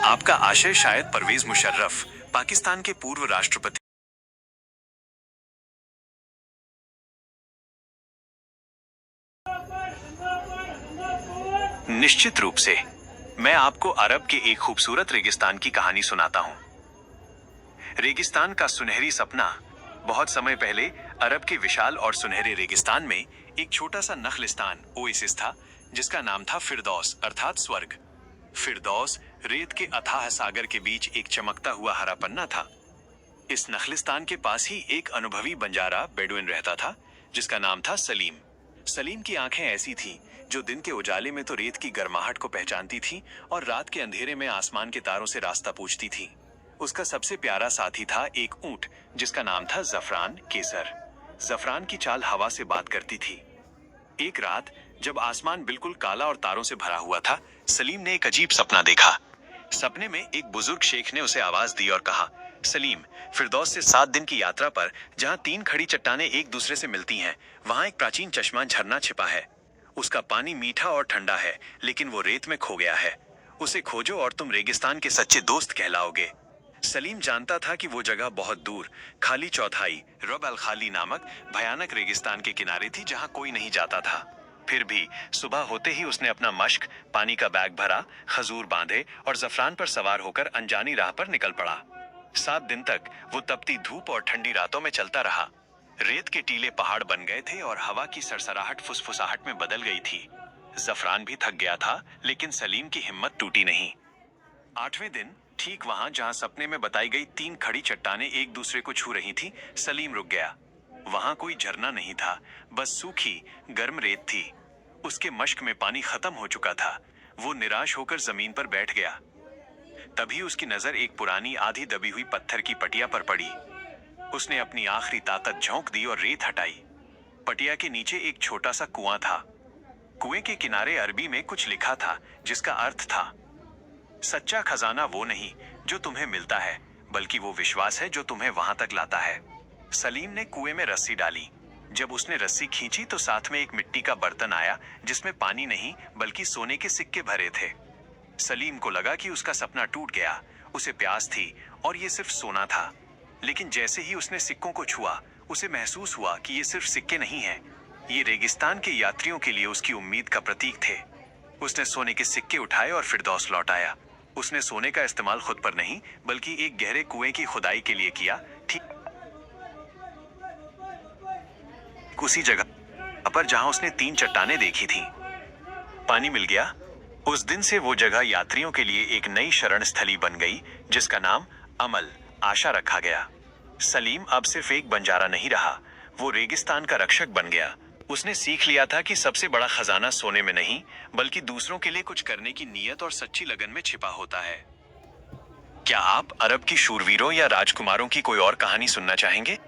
आपका आशय शायद परवेज मुशर्रफ, पाकिस्तान के पूर्व राष्ट्रपति। निश्चित रूप से मैं आपको अरब के एक खूबसूरत रेगिस्तान की कहानी सुनाता हूं। रेगिस्तान का सुनहरी सपना। बहुत समय पहले अरब के विशाल और सुनहरे रेगिस्तान में एक छोटा सा नखलिस्तान ओएसिस था, जिसका नाम था फिरदौस अर्थात स्वर्ग। फिरदौस रेत के अथाह सागर के बीच एक चमकता हुआ हरा पन्ना था। इस नखलिस्तान के पास ही एक अनुभवी बंजारा बेडुइन रहता था, जिसका नाम था सलीम। सलीम की आंखें ऐसी थीं जो दिन के उजाले में तो रेत की गर्माहट को पहचानती थीं और रात के अंधेरे में आसमान के तारों से रास्ता पूछती थीं। उसका सबसे प्यारा साथी था एक ऊंट, जिसका नाम था जफरान केसर। जफरान की चाल हवा से बात करती थी। एक रात जब आसमान बिल्कुल काला और तारों से भरा हुआ था, सलीम ने एक अजीब सपना देखा। सपने में एक बुजुर्ग शेख ने उसे आवाज दी और कहा, सलीम, फिरदौस से 7 दिन की यात्रा पर जहां 3 खड़ी चट्टानें एक दूसरे से मिलती हैं, वहां एक प्राचीन चश्मा झरना छिपा है। उसका पानी मीठा और ठंडा है, लेकिन वो रेत में खो गया है। उसे खोजो और तुम रेगिस्तान के सच्चे दोस्त कहलाओगे। सलीम जानता था कि वो जगह बहुत दूर खाली चौथाई रब अल खाली नामक भयानक रेगिस्तान के किनारे थी, जहां कोई नहीं जाता था। फिर भी सुबह होते ही उसने अपना मश्क, पानी का बैग भरा, खजूर बांधे और जफरान पर सवार होकर अनजानी राह पर निकल पड़ा। 7 दिन तक वो तपती धूप और ठंडी रातों में चलता रहा। रेत के टीले पहाड़ बन गए थे और हवा की सरसराहट फुसफुसाहट में बदल गई थी। जफरान भी थक गया था, लेकिन सलीम की हिम्मत टूटी नहीं। 8वें दिन ठीक वहां जहां सपने में बताई गई 3 खड़ी चट्टानें एक दूसरे को छू रही थी, सलीम रुक गया। वहां कोई झरना नहीं था, बस सूखी गर्म रेत थी। उसके मश्क में पानी खत्म हो चुका था। वो निराश होकर जमीन पर बैठ गया। तभी उसकी नजर एक पुरानी आधी दबी हुई पत्थर की पटिया पर पड़ी। उसने अपनी आखिरी ताकत झोंक दी और रेत हटाई। पटिया के नीचे एक छोटा सा कुआं था। कुएं के किनारे अरबी में कुछ लिखा था, जिसका अर्थ था, सच्चा खजाना वो नहीं जो तुम्हें मिलता है, बल्कि वो विश्वास है जो तुम्हें वहां तक लाता है। सलीम ने कुएं में रस्सी डाली। जब उसने रस्सी खींची तो साथ में एक मिट्टी का बर्तन आया, जिसमें पानी नहीं बल्कि सोने के सिक्के भरे थे। सलीम को लगा कि उसका सपना टूट गया। उसे प्यास थी और ये सिर्फ सोना था। लेकिन जैसे ही उसने सिक्कों को छुआ, उसे महसूस हुआ कि ये सिर्फ सिक्के नहीं हैं, ये रेगिस्तान के यात्रियों के लिए उसकी उम्मीद का प्रतीक थे। उसने सोने के सिक्के उठाए और फिरदौस लौट आया। उसने सोने का इस्तेमाल खुद पर नहीं बल्कि एक गहरे कुएं की खुदाई के लिए किया, ठीक उसी जगह पर जहां उसने 3 चट्टानें देखी थीं। पानी मिल गया। उस दिन से वो जगह यात्रियों के लिए एक नई शरण स्थली बन गई, जिसका नाम अमल आशा रखा गया। सलीम अब सिर्फ एक बंजारा नहीं रहा, वो रेगिस्तान का रक्षक बन गया। उसने सीख लिया था कि सबसे बड़ा खजाना सोने में नहीं बल्कि दूसरों के लिए कुछ करने की नीयत और सच्ची लगन में छिपा होता है। क्या आप अरब की शूरवीरों या राजकुमारों की कोई और कहानी सुनना चाहेंगे?